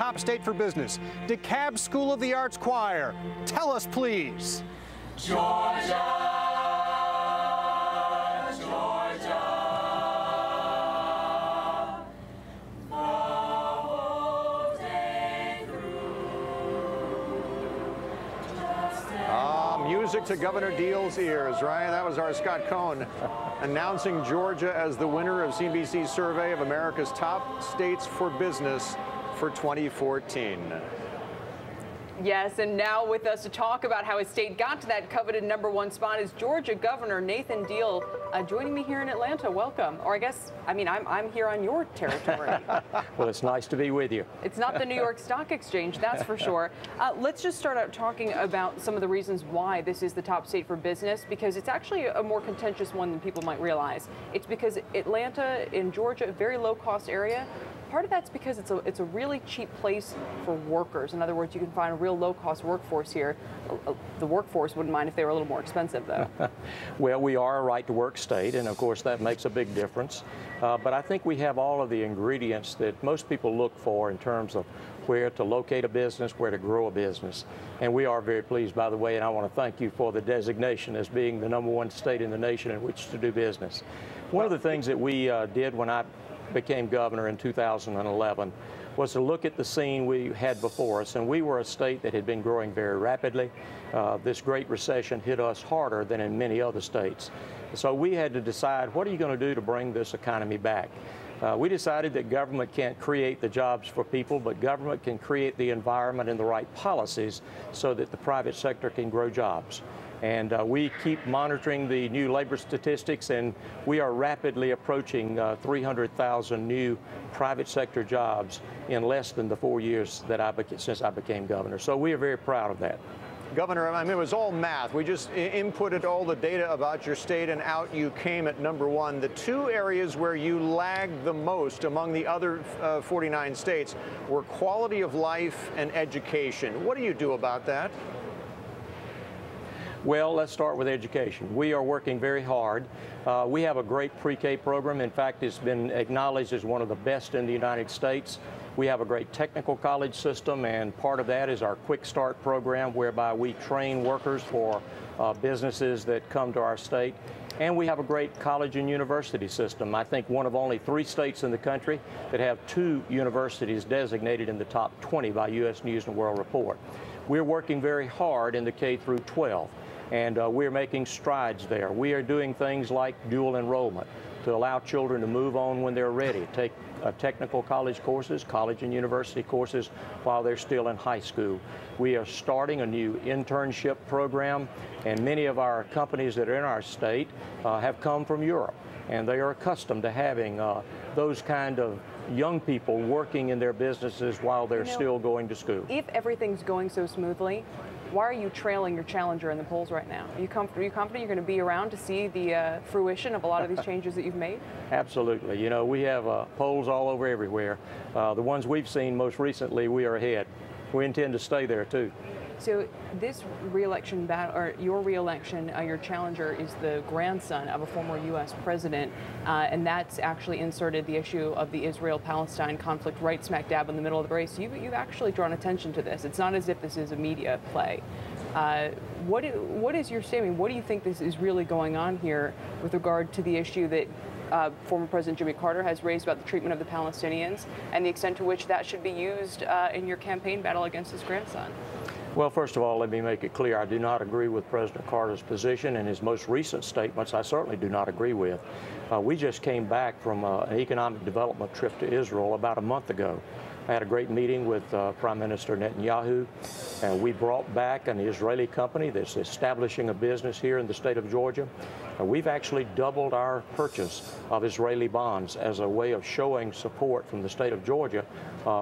Top state for business. DeKalb School of the Arts Choir. Tell us, please. Georgia. Music to Governor Deal's ears, Ryan. That was our Scott Cohn announcing Georgia as the winner of CNBC's survey of America's top states for business for 2014. Yes, and now with us to talk about how his state got to that coveted #1 spot is Georgia Governor Nathan Deal, joining me here in Atlanta. Welcome. Or I guess, I'm here on your territory. Well, it's nice to be with you. It's not the New York Stock Exchange, that's for sure. Let's just start out talking about some of the reasons why this is the top state for business, because it's actually a more contentious one than people might realize. It's because Atlanta in Georgia, a very low-cost area. Part of that's because it's a really cheap place for workers. In other words, you can find a real low-cost workforce here. The workforce wouldn't mind if they were a little more expensive, though. Well, we are a right-to-work state, and of course that makes a big difference. But I think we have all of the ingredients that most people look for in terms of where to locate a business, where to grow a business. And we are very pleased, by the way, and I want to thank you for the designation as being the #1 state in the nation in which to do business. One of the things that we did when I became governor in 2011 was to look at the scene we had before us, and we were a state that had been growing very rapidly. This Great Recession hit us harder than in many other states. So we had to decide, what are you going to do to bring this economy back? We decided that government can't create the jobs for people, but government can create the environment and the right policies so that the private sector can grow jobs. And we keep monitoring the new labor statistics, and we are rapidly approaching 300,000 new private sector jobs in less than the 4 years that since I became governor. So we are very proud of that. Governor, it was all math. We just inputted all the data about your state, and out you came at #1. The two areas where you lagged the most among the other 49 states were quality of life and education. What do you do about that? Well, let's start with education. We are working very hard. We have a great pre-K program. In fact, it's been acknowledged as one of the best in the United States. We have a great technical college system, and part of that is our Quick Start program, whereby we train workers for businesses that come to our state. And we have a great college and university system. I think one of only 3 states in the country that have 2 universities designated in the top 20 by U.S. News and World Report. We're working very hard in the K through 12. And we're making strides there. We are doing things like dual enrollment to allow children to move on when they're ready, take technical college courses, college and university courses while they're still in high school. We are starting a new internship program, and many of our companies that are in our state have come from Europe, and they are accustomed to having those kind of young people working in their businesses while they're still going to school. If everything's going so smoothly, why are you trailing your challenger in the polls right now? Are you confident you're going to be around to see the fruition of a lot of these changes that you've made? Absolutely. You know, we have polls all over everywhere. The ones we've seen most recently, we are ahead. We intend to stay there, too. So this re-election battle, or your re-election, your challenger is the grandson of a former U.S. president, and that's actually inserted the issue of the Israel-Palestine conflict right smack dab in the middle of the race. You've actually drawn attention to this. It's not as if this is a media play. What is your statement? What do you think this is really going on here with regard to the issue that former President Jimmy Carter has raised about the treatment of the Palestinians and the extent to which that should be used in your campaign battle against his grandson? Well, first of all, let me make it clear, I do not agree with President Carter's position, and his most recent statements I certainly do not agree with. We just came back from an economic development trip to Israel about a month ago. I had a great meeting with Prime Minister Netanyahu, and we brought back an Israeli company that's establishing a business here in the state of Georgia. We've actually doubled our purchase of Israeli bonds as a way of showing support from the state of Georgia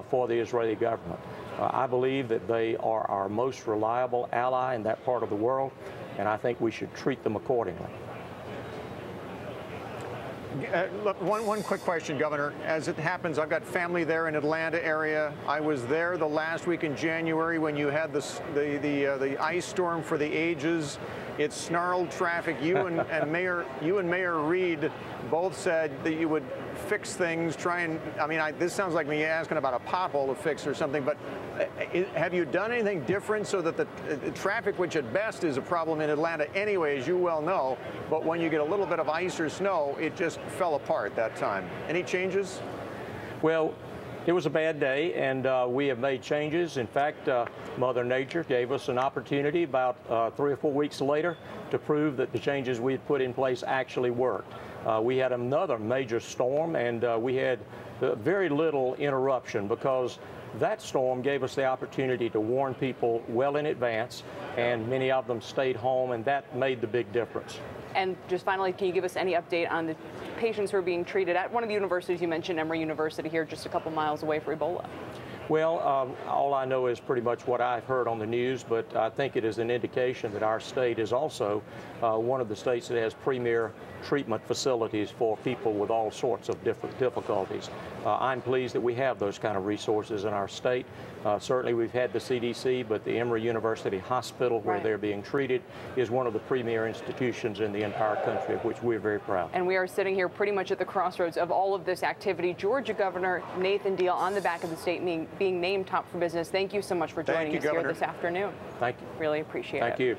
for the Israeli government. I believe that they are our most reliable ally in that part of the world, and I think we should treat them accordingly. Look, one quick question, Governor. As it happens, I've got family there in Atlanta area. I was there the last week in January when you had the ice storm for the ages. It snarled traffic. You and Mayor Reed both said that you would fix things, this sounds like me asking about a pothole to fix or something, but have you done anything different so that the traffic, which at best is a problem in Atlanta anyway, as you well know, but when you get a little bit of ice or snow, it just fell apart that time. Any changes? Well, it was a bad day, and we have made changes. In fact, Mother Nature gave us an opportunity about 3 or 4 weeks later to prove that the changes we had put in place actually worked. We had another major storm, and we had very little interruption because that storm gave us the opportunity to warn people well in advance, and many of them stayed home, and that made the big difference. And just finally, can you give us any update on the patients who are being treated at one of the universities you mentioned, Emory University, here just a couple miles away for Ebola? Well, all I know is pretty much what I've heard on the news, but I think it is an indication that our state is also one of the states that has premier treatment facilities for people with all sorts of different difficulties. I'm pleased that we have those kind of resources in our state. Certainly we've had the CDC, but the Emory University Hospital, where they're being treated, is one of the premier institutions in the entire country, of which we're very proud. And we are sitting here pretty much at the crossroads of all of this activity. Georgia Governor Nathan Deal on the back of the statement being named top for business. Thank you so much for joining us here this afternoon. Thank you. Really appreciate it. Thank you.